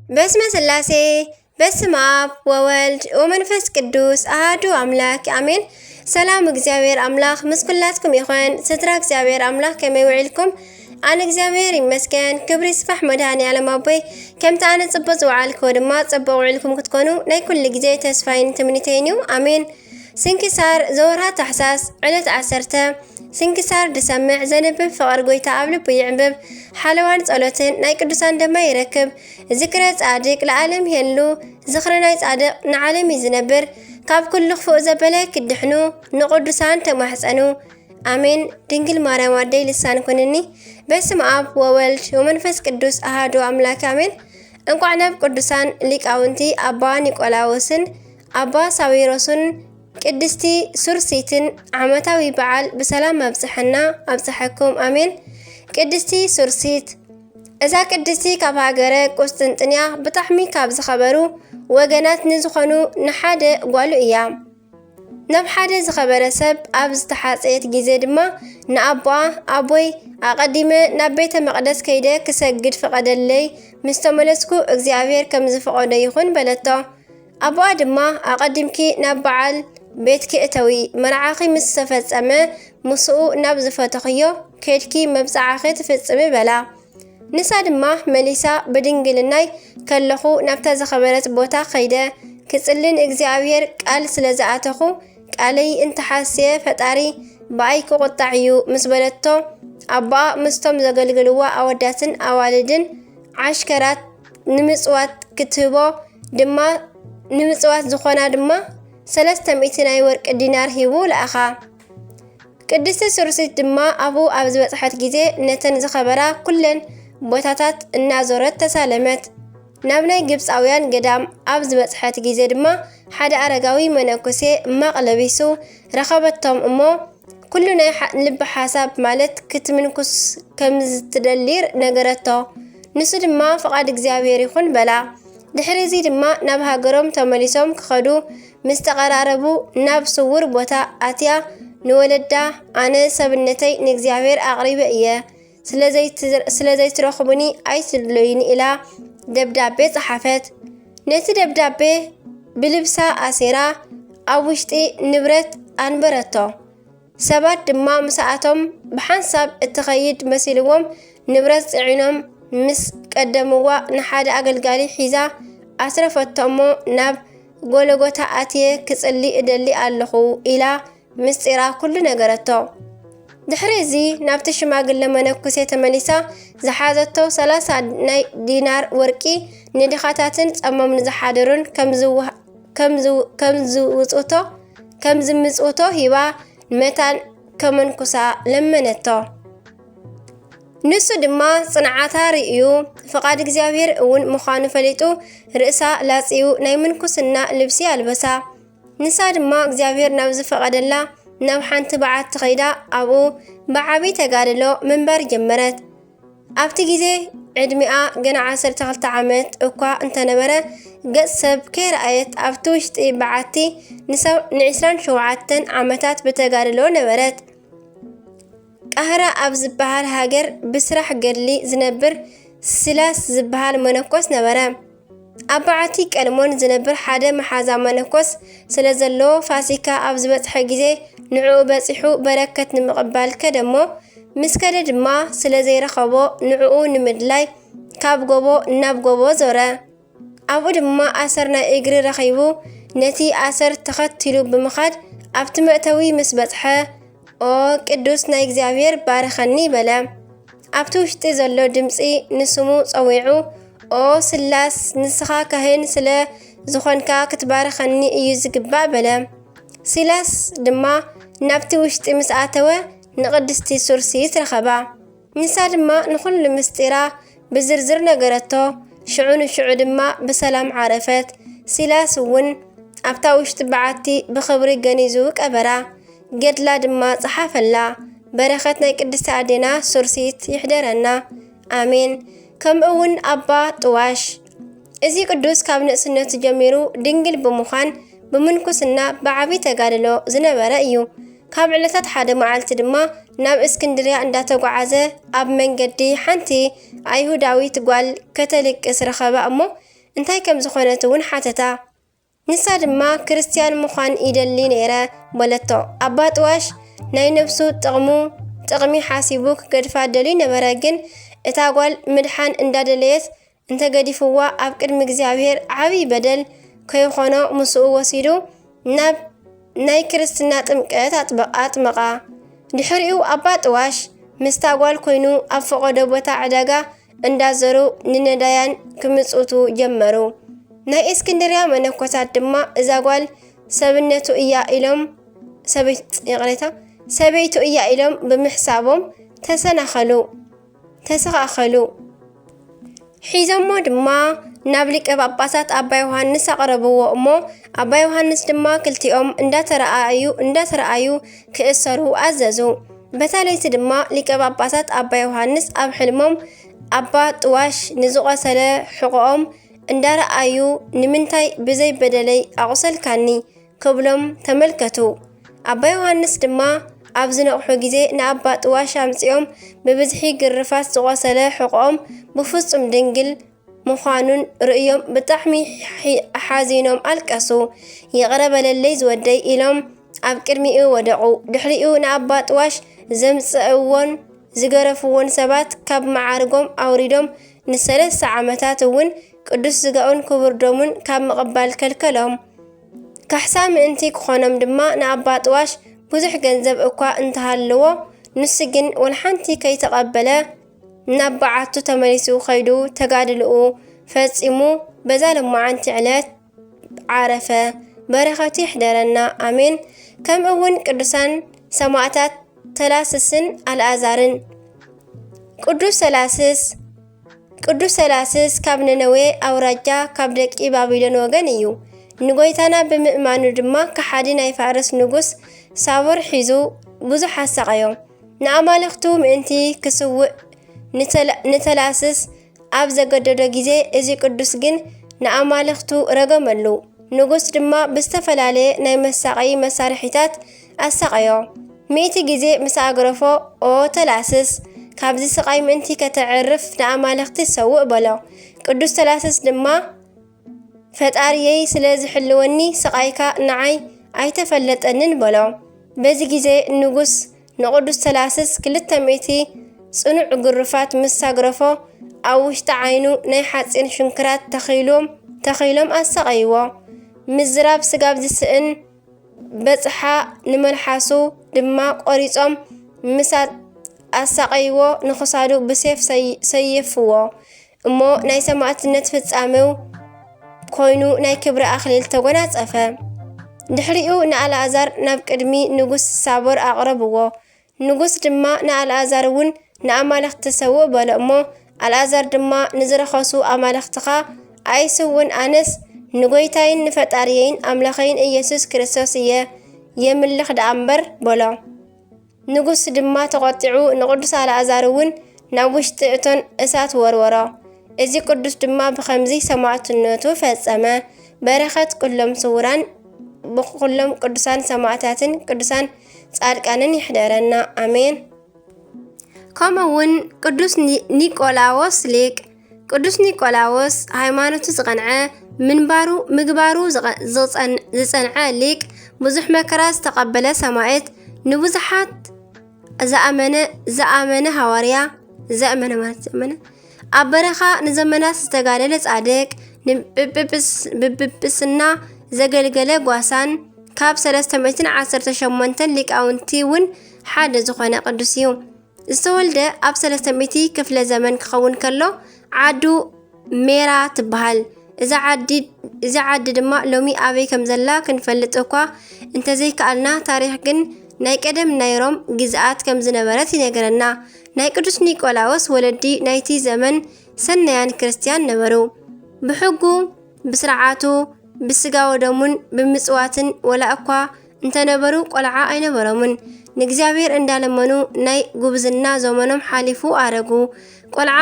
በስመ ስላሴ በስመ አብ ወወልድ ወመንፈስ ቅዱስ አሐዱ አምላክ አሜን። ሰላም እግዚአብሔር አምላክ ምስ ኩላትኩም ይኹን። ስትራ እግዚአብሔር አምላክ ከመይ ውዒልኩም? አነ እግዚአብሔር ይመስገን። ክብሪ ስፋሕ መድኃኔዓለም አቦይ ከምቲ ኣነ ጽቡቕ ዝወዓልክዎ ድማ ጽቡቕ ውዒልኩም ክትኮኑ ናይ ኩሉ ግዜ ተስፋይን ትምኒተይን እዩ አሜን። ስንክሳር ዘወርሃ ታሕሳስ ዕለት 10 ስንክሳር ድሰምዕ ዘንብብ ፍቕር ጎይታ ኣብ ልቡ ይዕንብብ ሓለዋን ጸሎትን ናይ ቅዱሳን ደማ ይረክብ ዝክረ ጻድቅ ለዓለም የሉ ዝኽሪ ናይ ጻድቅ ንዓለም ይዝነብር ካብ ኩሉ ክፉእ ዘበለ ክድሕኑ ንቅዱሳን ተማሕፀኑ አሜን። ድንግል ማርያም አደይ ልሳን ኮንኒ። በስመ አብ ወወልድ ወመንፈስ ቅዱስ አሐዱ አምላክ አሜን። እንኳዕ ናብ ቅዱሳን ሊቃውንቲ አባ ኒቆላዎስን አባ ሳዊሮስን ቅድስቲ ሱርሲትን ዓመታዊ በዓል ብሰላም ኣብፅሐና ኣብፅሐኩም አሜን። ቅድስቲ ሱርሲት እዛ ቅድስቲ ካብ ሃገረ ቁስጥንጥንያ ብጣዕሚ ካብ ዝኸበሩ ወገናት ንዝኾኑ ንሓደ ጓሉ እያ። ናብ ሓደ ዝኸበረ ሰብ ኣብ ዝተሓፀየት ግዜ ድማ ንኣቦኣ ኣቦይ ኣቐዲመ ናብ ቤተ መቕደስ ከይደ ክሰግድ ፍቐደለይ ምስ ተመለስኩ እግዚአብሔር ከም ዝፈቐዶ ይኹን በለቶ። ኣቦኣ ድማ ኣቐዲምኪ ናብ በዓል ቤት ክእተዊ መርዓኺ ምስ ተፈጸመ ምስኡ ናብ ዝፈተኽዮ ከድኪ መብፃዕኺ ትፍፅሚ በላ። ንሳ ድማ መሊሳ ብድንግልናይ ከለኹ ናብታ ዝኸበረት ቦታ ከይደ ክጽልን እግዚአብሔር ቃል ስለ ዝኣተኹ ቃለይ እንተሓስየ ፈጣሪ ብኣይ ክቁጣዕ እዩ ምስ በለቶ ኣቦኣ ምስቶም ዘገልግልዋ ኣወዳትን ኣዋልድን ዓሽከራት ንምጽዋት ክትህቦ ድማ ንምጽዋት ዝኾና ድማ 300 ናይ ወርቂ ዲናር ሂቡ ለኣኻ። ቅድስቲ ሱርሲት ድማ ኣብኡ ኣብ ዝበፅሐት ግዜ ነተን ዝኸበራ ኩለን ቦታታት እናዞረት ተሳለመት። ናብ ናይ ግብፃውያን ገዳም ኣብ ዝበፅሐት ግዜ ድማ ሓደ ኣረጋዊ መነኮሴ እማቕ ለቢሱ ረኸበቶም እሞ ኩሉ ናይ ልቢ ሓሳብ ማለት ክትምንኩስ ከም ዝትደሊር ነገረቶ። ንሱ ድማ ፍቓድ እግዚአብሔር ይኹን በላ። ድሕሪ እዚ ድማ ናብ ሃገሮም ተመሊሶም ክኸዱ ምስ ተቐራረቡ ናብ ስውር ቦታ ኣትያ ንወለዳ ኣነ ሰብነተይ ንእግዚአብሔር ኣቕሪበ እየ ስለዘይትረኽቡኒ ኣይትድለዩኒ ኢላ ደብዳቤ ፀሓፈት። ነቲ ደብዳቤ ብልብሳ ኣሴራ ኣብ ውሽጢ ንብረት ኣንበረቶ። ሰባት ድማ ምስኣቶም ብሓንሳብ እትኸይድ መሲልዎም ንብረት ጽዒኖም ምስ ቀደምዋ ንሓደ ኣገልጋሊ ሒዛ ኣስረፈቶ እሞ ናብ ጎለጎታ ኣትየ ክጽሊ እደሊ ኣለኹ ኢላ ምስጢራ ኩሉ ነገረቶ። ድሕሪ እዚ ናብቲ ሽማግለ መነኩሴ ተመሊሳ ዝሓዘቶ 30 ናይ ዲናር ወርቂ ንድኻታትን ጸሞም ንዝሓደሩን ከም ዝምጽውቶ ሂባ መታን ከመንኩሳ ለመነቶ። ንሱ ድማ ጽንዓታ ርእዩ ፍቓድ እግዚአብሔር እውን ምዃኑ ፈሊጡ ርእሳ ላጺዩ ናይ ምንኩስና ልብሲ ኣልበሳ። ንሳ ድማ እግዚአብሔር ናብ ዝፈቐደላ ናብ ሓንቲ በዓቲ ኸይዳ ኣብኡ ብዓብይ ተጋድሎ ምንባር ጀመረት። ኣብቲ ግዜ ዕድሚኣ ገና 12 ዓመት እኳ እንተነበረ ገጽ ሰብ ከይረኣየት ኣብቲ ውሽጢ በዓቲ ን27 ዓመታት ብተጋድሎ ነበረት። ቃህራ ኣብ ዝበሃል ሃገር ብስራሕ ገድሊ ዝነብር ስላስ ዝበሃል መነኮስ ነበረ። ኣብ በዓቲ ቀድሞን ዝነብር ሓደ መሓዛ መነኮስ ስለ ዘለዎ ፋሲካ ኣብ ዝበፅሐ ግዜ ንዕኡ በፂሑ በረከት ንምቕባል ከደሞ ምስ ከደ ድማ ስለ ዘይረኸቦ ንዕኡ ንምድላይ ካብ ጎቦ ናብ ጎቦ ዞረ። ኣብኡ ድማ ኣሰር ናይ እግሪ ረኺቡ ነቲ ኣሰር ተኸቲሉ ብምኻድ ኣብቲ መእተዊ ምስ በፅሐ ኦ ቅዱስ ናይ እግዚአብሔር ባረኸኒ በለ። ኣብቲ ውሽጢ ዘሎ ድምፂ ንስሙ ፀዊዑ ኦ ስላስ ንስኻ ካህን ስለ ዝኾንካ ክትባረኸኒ እዩ ዝግባእ በለ። ሲላስ ድማ ናብቲ ውሽጢ ምስ ኣተወ ንቅድስቲ ሱርሲት ረኸባ። ንሳ ድማ ንኩሉ ምስጢራ ብዝርዝር ነገረቶ። ሽዑ ንሽዑ ድማ ብሰላም ዓረፈት። ሲላስ እውን ኣብታ ውሽጢ በዓቲ ብኽብሪ ገኒዙ ቀበራ። ገድላ ድማ ፀሓፈላ። በረኸት ናይ ቅድስቲ ኣዴና ሱርሲት ይሕደረና አሜን። ከምኡ እውን ኣባ ጥዋሽ እዚ ቅዱስ ካብ ንእስነቱ ጀሚሩ ድንግል ብምዃን ብምንኩስና ብዓብይ ተጋድሎ ዝነበረ እዩ። ካብ ዕለታት ሓደ መዓልቲ ድማ ናብ እስክንድርያ እንዳተጓዓዘ ኣብ መንገዲ ሓንቲ ኣይሁዳዊት ጓል ከተልቅስ ረኸባ እሞ እንታይ ከም ዝኾነት እውን ሓተታ። ንሳ ድማ ክርስቲያን ምዃን ይደሊ ነይረ በለቶ። ኣባ ጥዋሽ ናይ ነፍሱ ጥቕሚ ሓሲቡ ክገድፋ ደልዩ ነበረ። ግን እታ ጓል ምድሓን እንዳደለየት እንተገዲፍዋ ኣብ ቅድሚ እግዚኣብሔር ዓብይ በደል ከይኾኖ ምስኡ ወሲዱ ናብ ናይ ክርስትና ጥምቀት ኣጥመቓ። ድሕሪኡ ኣባ ጥዋሽ ምስታ ጓል ኮይኑ ኣብ ፈቐዶ ቦታ ዕዳጋ እንዳዘሩ ንነዳያን ክምጽቱ ጀመሩ። ናይ እስክንድርያ መነኮሳት ድማ እዛ ጓል ሰበይቱ እያ ኢሎም ብምሕሳቦም ተሰኻኸሉ። ሒዞሞ ድማ ናብ ሊቀ ጳጳሳት ኣባ ዮሃንስ ኣቕረብዎ እሞ ኣባ ዮሃንስ ድማ ክልቲኦም እንዳተረኣዩ ክእሰሩ ኣዘዙ። በታ ለይቲ ድማ ሊቀ ጳጳሳት ኣባ ዮሃንስ ኣብ ሕልሞም ኣባ ጥዋሽ ንዝቆሰለ ሕቖኦም እንዳረኣዩ ንምንታይ ብዘይ በደለይ ኣቑሰልካኒ ክብሎም ተመልከቱ። ኣባ ዮሃንስ ድማ ኣብ ዝነቕሑ ግዜ ንኣባ ጥዋሽ ኣምፂኦም ብብዝሒ ግርፋት ዝቆሰለ ሕቖኦም ብፍጹም ድንግል ምዃኑን ርእዮም ብጣዕሚ ሓዚኖም ኣልቀሱ። ይቕረ በለለይ ዝወደይ ኢሎም ኣብ ቅድሚኡ ወደቑ። ድሕሪኡ ንኣባ ጥዋሽ ዘምጽእዎን ዝገረፍዎን ሰባት ካብ መዓርጎም ኣውሪዶም ን3 ዓመታት እውን ቅዱስ ስጋኡን ክቡር ደሙን ካብ ምቕባል ከልከሎም። ካሕሳ ምእንቲ ክኾኖም ድማ ንኣባ ጥዋሽ ብዙሕ ገንዘብ እኳ እንተሃለዎ ንሱ ግን ወልሓንቲ ከይተቐበለ ናብ በዓቱ ተመሊሱ ኸይዱ ተጋድልኡ ፈጺሙ በዛ ለማዓንቲ ዕለት ዓረፈ። በረኸቱ ይሕደረና ኣሜን። ከምኡ እውን ቅዱሳን ሰማዕታት ተላስስን ኣልኣዛርን። ቅዱስ ተላስስ ካብ ነነዌ ኣውራጃ ካብ ደቂ ባቢሎን ወገን እዩ። ንጎይታና ብምእማኑ ድማ ከሓዲ ናይ ፋርስ ንጉስ ሳቦር ሒዙ ብዙሕ ኣሰቃዮ። ንኣማልኽቱ ምእንቲ ክስውእ ንተላስስ ኣብ ዘገደዶ ግዜ እዚ ቅዱስ ግን ንኣማልኽቱ ረገመሉ። ንጉስ ድማ ብዝተፈላለየ ናይ መሳቀይ መሳርሒታት ኣሰቃዮ። 100 ግዜ ምስ ኣግረፎ ኦ ተላስስ ካብዚ ስቃይ ምእንቲ ከተዕርፍ ንኣማልኽቲ ሰውእ በሎ። ቅዱስ ተላስስ ድማ ፈጣሪየይ ስለ ዝሕልወኒ ስቃይካ ንዓይ ኣይተፈለጠንን በሎ። በዚ ግዜ ንጉስ ንቅዱስ ተላስስ 200 ጽኑዕ ግርፋት ምስ ኣግረፎ ኣብ ውሽጢ ዓይኑ ናይ ሓፂን ሽንክራት ተኺሎም ኣሰቃይዎ። ምዝራብ ስጋብ ዝስእን በጽሓ ንመልሓሱ ድማ ቆሪጾም ምሳት ኣሰቃይዎ። ንኽሳዱ ብሴፍ ሰይፍዎ እሞ ናይ ሰማዕትነት ፍጻሜው ኮይኑ ናይ ክብሪ ኣኽሊል ተጎናጸፈ። ድሕሪኡ ንኣልኣዛር ናብ ቅድሚ ንጉስ ሳቦር ኣቕረብዎ። ንጉስ ድማ ንኣልኣዛር እውን ንኣማልኽቲ ሰውእ በሎ እሞ ኣልኣዛር ድማ ንዝረኸሱ ኣማልኽትኻ ኣይስውን ኣነስ ንጎይታይን ንፈጣሪየይን ኣምላኸይን ኢየሱስ ክርስቶስ እየ የምልኽ ደኣ እምበር በሎ። ንጉስ ድማ ተቆጢዑ ንቅዱስ ኣልኣዛር እውን ናብ ውሽጢ እቶን እሳት ወርወሮ። እዚ ቅዱስ ድማ ብኸምዚ ሰማዕትነቱ ፈጸመ። በረኸት ኩሎም ስውራን ብኩሎም ቅዱሳን ሰማዕታትን ቅዱሳን ጻድቃንን ይሕደረና ኣሜን። ከምኡውን ቅዱስ ኒቆላዎስ ሊቅ። ቅዱስ ኒቆላዎስ ሃይማኖቱ ዝቐንዐ ምግባሩ ዝጸንዐ ሊቅ፣ ብዙሕ መከራ ዝተቐበለ ሰማዕት፣ ንብዙሓት ዝኣመነ ሃዋርያ ኣብ በረኻ ንዘመናት ዝተጋደለ ጻድቅ፣ ብጵጵስና ዘገልገለ ጓሳን ካብ 318 ሊቃውንቲ እውን ሓደ ዝኾነ ቅዱስ እዩ። ዝተወልደ ኣብ 300 ክፍለ ዘመን ክኸውን ከሎ ዓዱ ሜራ ትበሃል። እዛ ዓዲ ድማ ሎሚ ኣበይ ከም ዘላ ክንፈልጥ እኳ እንተዘይከኣልና ታሪክ ግን ናይ ቀደም ናይ ሮም ግዝኣት ከም ዝነበረት ይነግረና። ናይ ቅዱስ ኒቆላዎስ ወለዲ ናይቲ ዘመን ሰናያን ክርስቲያን ነበሩ። ብሕጉ ብስርዓቱ ብስጋ ወደሙን ብምጽዋትን ወላ እኳ እንተነበሩ ቆልዓ ኣይነበሮምን። ንእግዚኣብሔር እንዳለመኑ ናይ ጉብዝና ዘመኖም ሓሊፉ ኣረጉ። ቆልዓ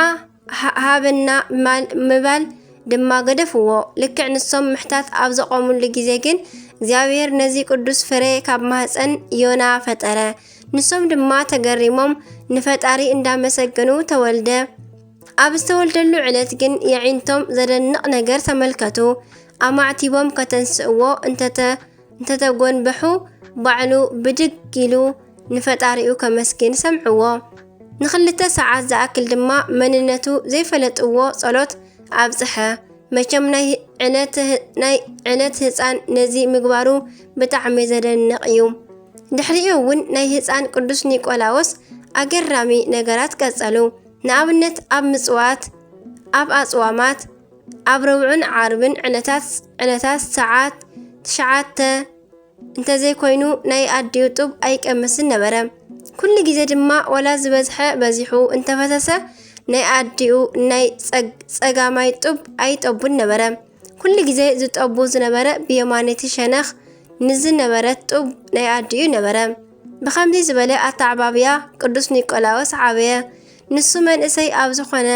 ሃበና ምባል ድማ ገደፍዎ። ልክዕ ንሶም ምሕታት ኣብ ዘቆሙሉ ግዜ ግን እግዚአብሔር ነዚ ቅዱስ ፍሬ ካብ ማህፀን ዮና ፈጠረ። ንሶም ድማ ተገሪሞም ንፈጣሪ እንዳመሰገኑ ተወልደ ኣብ ዝተወልደሉ ዕለት ግን የዒንቶም ዘደንቕ ነገር ተመልከቱ። ኣማዕቲቦም ከተንስእዎ እንተተጎንበሑ ባዕሉ ብድግ ኢሉ ንፈጣሪኡ ከመስግን ሰምዕዎ። ንክልተ ሰዓት ዝኣክል ድማ መንነቱ ዘይፈለጥዎ ጸሎት ኣብጽሐ። መቸም ናይ ዕለት ህፃን ነዚ ምግባሩ ብጣዕሚ ዘደንቕ እዩ። ድሕሪኡ እውን ናይ ህፃን ቅዱስ ኒቆላዎስ ኣገራሚ ነገራት ቀጸሉ። ንኣብነት ኣብ ምጽዋት፣ ኣብ ኣጽዋማት፣ ኣብ ረቡዕን ዓርብን ዕለታት ሰዓት 9 እንተዘይኮይኑ ናይ ኣዲኡ ጡብ ኣይቀምስን ነበረ። ኩሉ ግዜ ድማ ወላ ዝበዝሐ በዚሑ እንተፈሰሰ ናይ ኣዲኡ ናይ ጸጋማይ ጡብ ኣይጠቡን ነበረ። ኩሉ ግዜ ዝጠቡ ዝነበረ ብየማነቲ ሸነኽ ንዝነበረት ጡብ ናይ ኣዲኡ ነበረ። ብኸምዚ ዝበለ ኣተዓባብያ ቅዱስ ኒቆላዎስ ዓበየ። ንሱ መንእሰይ ኣብ ዝኾነ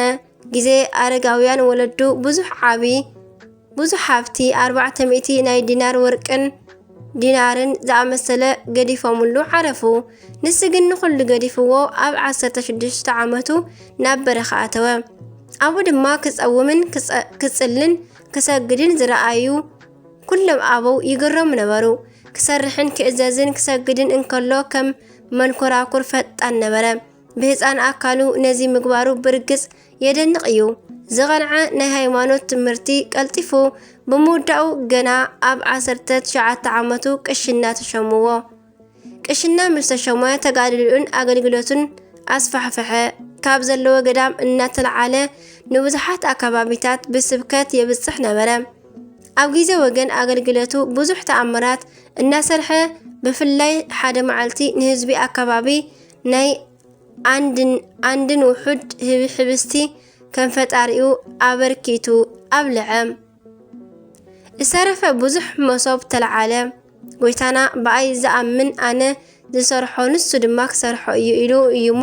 ግዜ ኣረጋውያን ወለዱ ብዙሕ ሃብቲ 400 ናይ ዲናር ወርቅን ዲናርን ዝኣመሰለ ገዲፎምሉ ዓረፉ። ንስ ግን ንኹሉ ገዲፍዎ ኣብ 16 ዓመቱ ናብ በረኻ ኣተወ። ኣብኡ ድማ ክጸውምን ክጽልን ክሰግድን ዝረኣዩ ኩሎም ኣበው ይግረሙ ነበሩ። ክሰርሕን ክእዘዝን ክሰግድን እንከሎ ከም መንኮራኩር ፈጣን ነበረ። ብህፃን ኣካሉ ነዚ ምግባሩ ብርግጽ የደንቕ እዩ። ዝቐንዐ ናይ ሃይማኖት ትምህርቲ ቀልጢፉ ብምውዳኡ ገና ኣብ 19 ዓመቱ ቅሽና ተሸምዎ። ቅሽና ምስ ተሸመ ተጋድልኡን ኣገልግሎቱን ኣስፋሕፈሐ። ካብ ዘለዎ ገዳም እናተለዓለ ንብዙሓት ኣከባቢታት ብስብከት የብጽሕ ነበረ። ኣብ ግዜ ወገን ኣገልግሎቱ ብዙሕ ተኣምራት እናሰርሐ ብፍላይ ሓደ መዓልቲ ንህዝቢ ኣከባቢ ናይ አንድን ውሑድ ህብስቲ ከም ፈጣሪኡ ኣበርኪቱ ኣብልዐ። ዝተረፈ ብዙሕ መሶብ ተለዓለ። ጎይታና ብኣይ ዝኣምን ኣነ ዝሰርሖ ንሱ ድማ ክሰርሖ እዩ ኢሉ እዩሞ።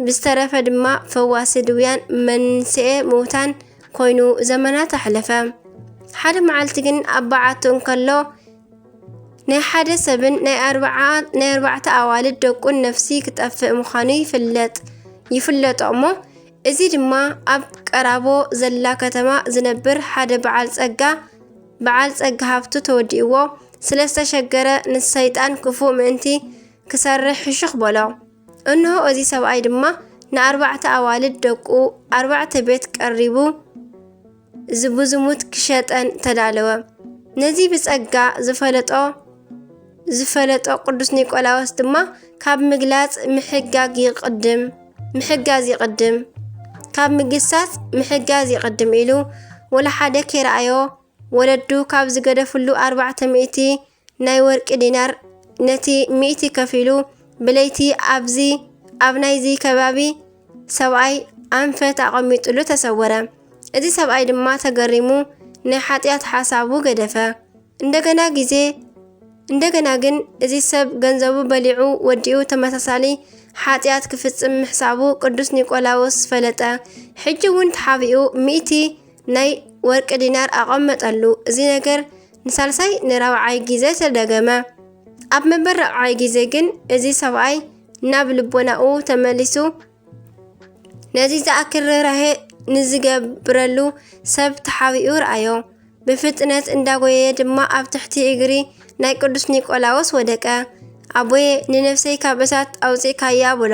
ብዝተረፈ ድማ ፈዋሲ ድውያን መንስኤ ምውታን ኮይኑ ዘመናት ኣሕለፈ። ሓደ መዓልቲ ግን ኣባዓቱ እንከሎ ናይ ሓደ ሰብን ናይ 4 ኣዋልድ ደቁን ነፍሲ ክጠፍእ ምዃኑ ይፍለጦ እሞ። እዚ ድማ ኣብ ቀራቦ ዘላ ከተማ ዝነብር ሓደ በዓል ጸጋ ሃብቱ ተወዲእዎ ስለ ዝተሸገረ ንሰይጣን ክፉእ ምእንቲ ክሰርሕ ሕሹኽ በሎ። እንሆ እዚ ሰብኣይ ድማ ን4 ኣዋልድ ደቁ 4 ቤት ቀሪቡ ብዝሙት ክሸጠን ተዳለወ። ነዚ ብጸጋ ዝፈለጦ ቅዱስ ኒቆላዎስ ድማ ካብ ምግላጽ ምሕጋዝ ይቅድም ካብ ምግሳጽ ምሕጋዝ ይቅድም ኢሉ ወላ ሓደ ከይረኣዮ ወለዱ ካብ ዝገደፍሉ 400 ናይ ወርቂ ዲናር ነቲ 100 ከፊሉ ብለይቲ ኣብ ናይዚ ከባቢ ሰብኣይ ኣንፈት ኣቐሚጡሉ ተሰወረ። እዚ ሰብኣይ ድማ ተገሪሙ ናይ ሓጢኣት ሓሳቡ ገደፈ። እንደገና ግን እዚ ሰብ ገንዘቡ በሊዑ ወዲኡ ተመሳሳሊ ሓጢኣት ክፍጽም ምሕሳቡ ቅዱስ ኒቆላዎስ ፈለጠ። ሕጂ እውን ተሓቢኡ 100 ናይ ወርቂ ዲናር ኣቐመጠሉ። እዚ ነገር ንሳልሳይ ንራብዓይ ግዜ ተደገመ። ኣብ መበል 4ይ ግዜ ግን እዚ ሰብኣይ ናብ ልቦናኡ ተመሊሱ ነዚ ዝኣክል ርህራሄ ንዝገብረሉ ሰብ ተሓቢኡ ረኣዮ። ብፍጥነት እንዳጎየ ድማ ኣብ ትሕቲ እግሪ ናይ ቅዱስ ኒቆላዎስ ወደቀ። ኣቦየ ንነፍሰይ ካብ እሳት ኣውፂእካያ ብሎ።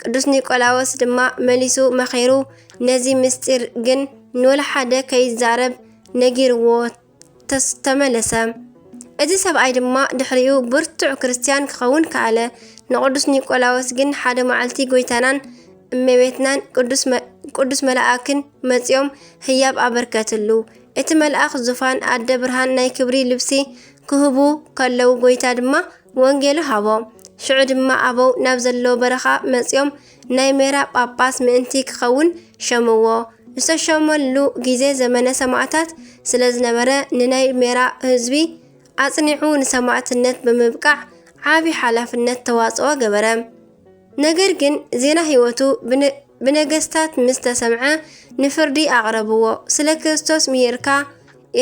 ቅዱስ ኒቆላዎስ ድማ መሊሱ መኺሩ ነዚ ምስጢር ግን ንወላ ሓደ ከይዛረብ ነጊርዎ ተመለሰ። እዚ ሰብኣይ ድማ ድሕሪኡ ብርቱዕ ክርስቲያን ክኸውን ከኣለ። ንቅዱስ ኒቆላዎስ ግን ሓደ መዓልቲ ጎይታናን እመቤትናን ቅዱስ መልኣክን መጺኦም ህያብ ኣበርከትሉ። እቲ መልኣኽ ዙፋን ኣደ ብርሃን ናይ ክብሪ ልብሲ ክህቡ ከለው ጎይታ ድማ ወንጌሉ ሃቦ። ሽዑ ድማ ኣበው ናብ ዘለዎ በረኻ መጺኦም ናይ ሜራ ጳጳስ ምእንቲ ክኸውን ሸምዎ። ዝተሸመሉ ግዜ ዘመነ ሰማዕታት ስለ ዝነበረ ንናይ ሜራ ህዝቢ ኣጽኒዑ ንሰማዕትነት ብምብቃዕ ዓቢ ሓላፍነት ተዋጽኦ ገበረ። ነገር ግን ዜና ህይወቱ ብነገስታት ምስ ተሰምዐ ንፍርዲ ኣቕረብዎ። ስለ ክርስቶስ ምሂርካ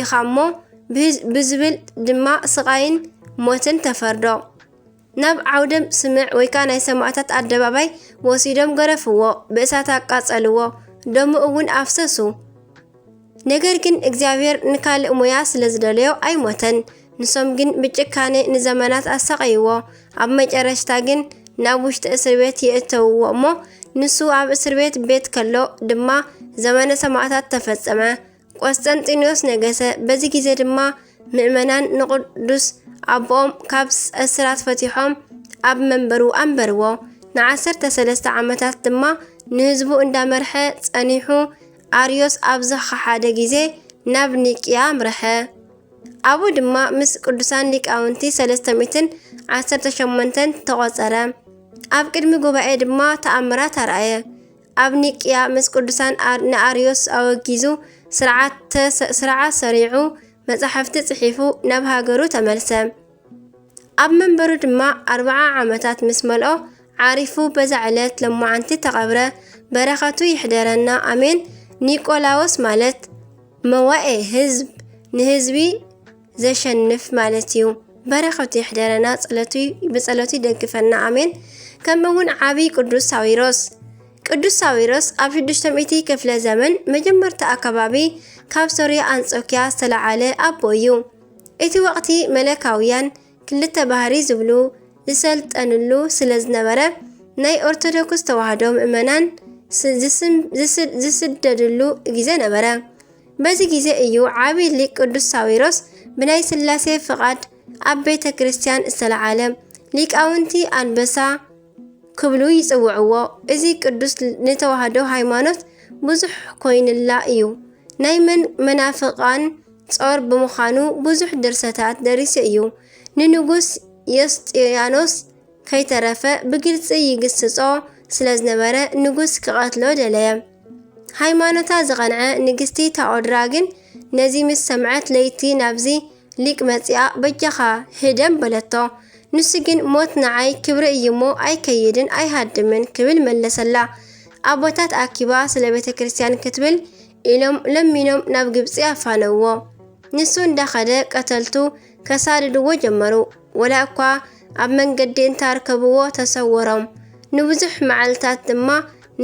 ኢኻሞ ብዝብል ድማ ስቃይን ሞትን ተፈርዶ። ናብ ዓውደም ስምዕ ወይካ ናይ ሰማዕታት ኣደባባይ ወሲዶም ገረፍዎ፣ ብእሳት ኣቃጸልዎ። ደሙኡውን ኣፍሰሱ። ነገር ግን እግዚአብሔር ንካልእ ሞያ ስለ ዝደለዮ ኣይሞተን። ንሶም ግን ብጭካኔ ንዘመናት ኣሰቃይዎ። ኣብ መጨረሽታ ግን ናብ ውሽጢ እስር ቤት የእተውዎ እሞ ንሱ ኣብ እስር ቤት ከሎ ድማ ዘመነ ሰማዕታት ተፈጸመ። ቆስጠንጢኖስ ነገሰ። በዚ ግዜ ድማ ምእመናን ንቅዱስ ኣቦኦም ካብ እስራት ፈቲሖም ኣብ መንበሩ ኣንበርዎ። ን13 ዓመታት ድማ ንህዝቡ እንዳመርሐ ጸኒሑ። ኣርዮስ ኣብ ዝኸሓደ ግዜ ናብ ኒቅያ ምርሐ። ኣቡ ድማ ምስ ቅዱሳን ሊቃውንቲ 318 ተቆጸረ። ኣብ ቅድሚ ጉባኤ ድማ ተኣምራት ኣርአየ። ኣብ ኒቅያ ምስ ቅዱሳን ንኣርዮስ ኣወጊዙ ስርዓት ሰሪዑ መጻሕፍቲ ጽሒፉ ናብ ሃገሩ ተመልሰ። ኣብ መንበሩ ድማ 40 ዓመታት ምስ መልኦ ዓሪፉ በዛ ዕለት ለማዓንቲ ተቐብረ። በረኸቱ ይሕደረና ኣሜን። ኒቆላዎስ ማለት መዋኤ ህዝብ ንህዝቢ ዘሸንፍ ማለት እዩ። በረኸቱ ይሕደረና፣ ብጸሎቱ ይደግፈና ኣሜን። ከምኡውን ዓብይ ቅዱስ ሳዊሮስ። ቅዱስ ሳዊሮስ ኣብ 600 ክፍለ ዘመን መጀመርታ ኣከባቢ ካብ ሶርያ አንጾኪያ ዝተለዓለ ኣቦ እዩ። እቲ ወቅቲ መለካውያን ክልተ ባህሪ ዝብሉ ዝሰልጠንሉ ስለ ዝነበረ ናይ ኦርቶዶክስ ተዋህዶ ምእመናን ዝስደድሉ ግዜ ነበረ። በዚ ግዜ እዩ ዓብይ ሊቅ ቅዱስ ሳዊሮስ ብናይ ስላሴ ፍቃድ ኣብ ቤተ ክርስቲያን ዝተለዓለ። ሊቃውንቲ አንበሳ ክብሉ ይጽውዕዎ። እዚ ቅዱስ ንተዋህዶ ሃይማኖት ብዙሕ ኮይንላ እዩ። ናይ መናፍቃን ጾር ብምዃኑ ብዙሕ ድርሰታት ደሪሲ እዩ። ንንጉስ ዮስጥያኖስ ከይተረፈ ብግልፂ ይግስጾ ስለ ዝነበረ ንጉስ ክቐትሎ ደለየ። ሃይማኖታ ዝቐንዐ ንግስቲ ታኦድራ ግን ነዚ ምስ ሰምዐት ለይቲ ናብዚ ሊቅ መጽያ በጃኻ ህደም በለቶ። ንሱ ግን ሞት ንዓይ ክብሪ እዩሞ ኣይከይድን ኣይሃድምን ክብል መለሰላ። ኣቦታት ኣኪባ ስለ ቤተ ክርስቲያን ክትብል ኢሎም ለሚኖም ናብ ግብፂ ኣፋነዎ። ንሱ እንዳኸደ ቀተልቱ ከሳድድዎ ጀመሩ። ወላ እኳ ኣብ መንገዲ እንታርከብዎ ተሰወሮም። ንብዙሕ መዓልታት ድማ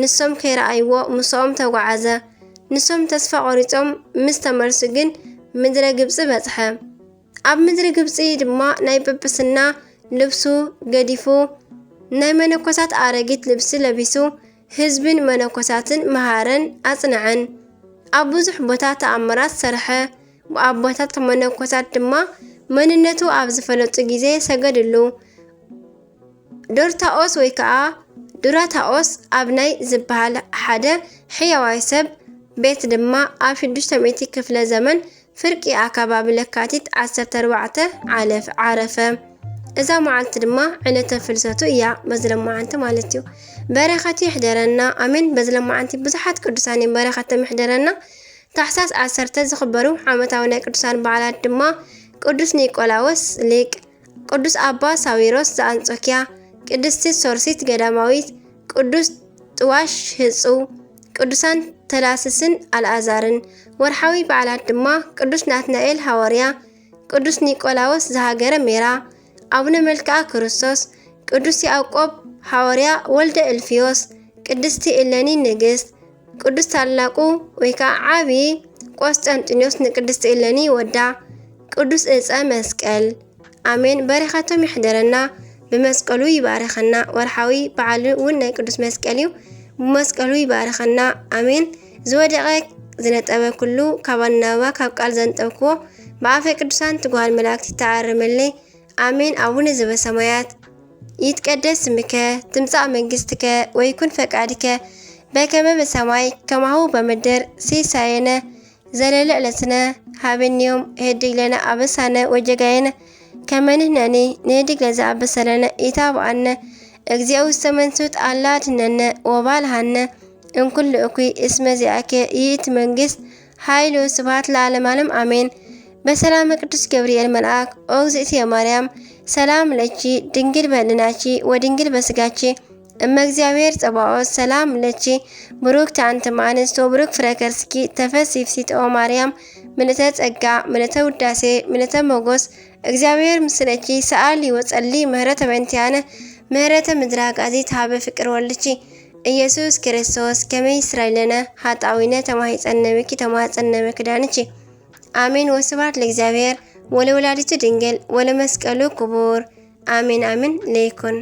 ንሶም ከይረኣይዎ ምስኦም ተጓዓዘ። ንሶም ተስፋ ቆሪጾም ምስ ተመልሱ ግን ምድረ ግብፂ በጽሐ። ኣብ ምድሪ ግብፂ ድማ ናይ ጵጵስና ልብሱ ገዲፉ ናይ መነኮሳት ኣረጊት ልብሲ ለቢሱ ህዝብን መነኮሳትን መሃረን ኣጽንዐን። ኣብ ብዙሕ ቦታ ተኣምራት ሰርሐ። ኣቦታት መነኮሳት ድማ መንነቱ ኣብ ዝፈለጡ ግዜ ሰገድሉ። ዶርታኦስ ወይ ከዓ ዱራታኦስ ኣብ ናይ ዝበሃል ሓደ ሕያዋይ ሰብ ቤት ድማ ኣብ 600 ክፍለ ዘመን ፍርቂ ኣከባቢ ለካቲት 14 ዓረፈ። እዛ መዓልቲ ድማ ዕለተ ፍልሰቱ እያ። በዝለማዓንቲ ማለት እዩ። በረኸቱ ይሕደረና ኣሜን። በዝለማዓንቲ ብዙሓት ቅዱሳን በረኸቶም ይሕደረና። ታሕሳስ 10 ዝኽበሩ ዓመታዊ ናይ ቅዱሳን በዓላት ድማ ቅዱስ ኒቆላዎስ ሊቅ፣ ቅዱስ ኣባ ሳዊሮስ ዘአንጾኪያ፣ ቅድስቲ ሶርሲት ገዳማዊት፣ ቅዱስ ጥዋሽ ህጹ፣ ቅዱሳን ተላስስን አልዓዛርን። ወርሓዊ በዓላት ድማ ቅዱስ ናትናኤል ሐዋርያ፣ ቅዱስ ኒቆላዎስ ዘሃገረ ሜራ፣ አቡነ መልክዓ ክርስቶስ፣ ቅዱስ ያዕቆብ ሐዋርያ ወልደ እልፊዮስ፣ ቅድስቲ እሌኒ ንግስት፣ ቅዱስ ታላቁ ወይካ ዓብይ ቆስጠንጢኖስ ንቅድስቲ እሌኒ ወዳ፣ ቅዱስ ዕፀ መስቀል አሜን። በረኸቶም ይሕደረና፣ ብመስቀሉ ይባረኸና። ወርሓዊ በዓል እውን ናይ ቅዱስ መስቀል እዩ። ብመስቀሉ ይባረኸና አሜን። ዝወደቀ ዝነጠበ ኩሉ ካባናባ ካብ ቃል ዘንጠብክዎ ብኣፈ ቅዱሳን ትጓል መላእክት ይተዓርመለይ አሜን። አቡነ ዘበሰማያት ይትቀደስ ስምከ ትምጻእ መንግስትከ ወይኩን ፈቃድከ በከመ በሰማይ ከማሁ በምድር ሲሳየነ ዘለለ ዕለትነ ሀበነ ዮም ህድግ ለነ አበሳነ ወጀጋየነ ከመ ንሕነኒ ንህድግ ለዘአበሰለነ ኢታብአነ እግዚኦ ውስተ መንሱት አላ ድኅነነ ወባልሃነ እምኩሉ እኩይ እስመ ዚአከ ይእቲ መንግስት ኃይል ወስብሐት ለዓለመ ዓለም አሜን። በሰላመ ቅዱስ ገብርኤል መልአክ ኦ እግዝእትየ ማርያም ሰላም ለኪ ድንግል በሕሊናኪ ወድንግል በስጋኪ እመ እግዚአብሔር ጸባኦት ሰላም ለኪ ብሩክቲ አንቲ እምአንስት ወብሩክ ፍሬ ከርስኪ ተፈሥሒ ፍሥሕት ኦ ማርያም ምልዕተ ጸጋ ምልዕተ ውዳሴ ምልዕተ ሞገስ እግዚአብሔር ምስለኪ ሰአሊ ወጸሊ ምህረተ በእንቲአነ ምህረተ ምድረ አጋዚት ሀበ ፍቅር ወልድኪ ኢየሱስ ክርስቶስ ከመይ እስራኤልነ ኃጣዊነ ተማሂፀነ ተማፀነ ክዳንቺ አሜን። ወስብሐት ለእግዚአብሔር ወለወላዲቱ ድንግል ወለመስቀሉ ክቡር አሜን አሜን ለይኩን።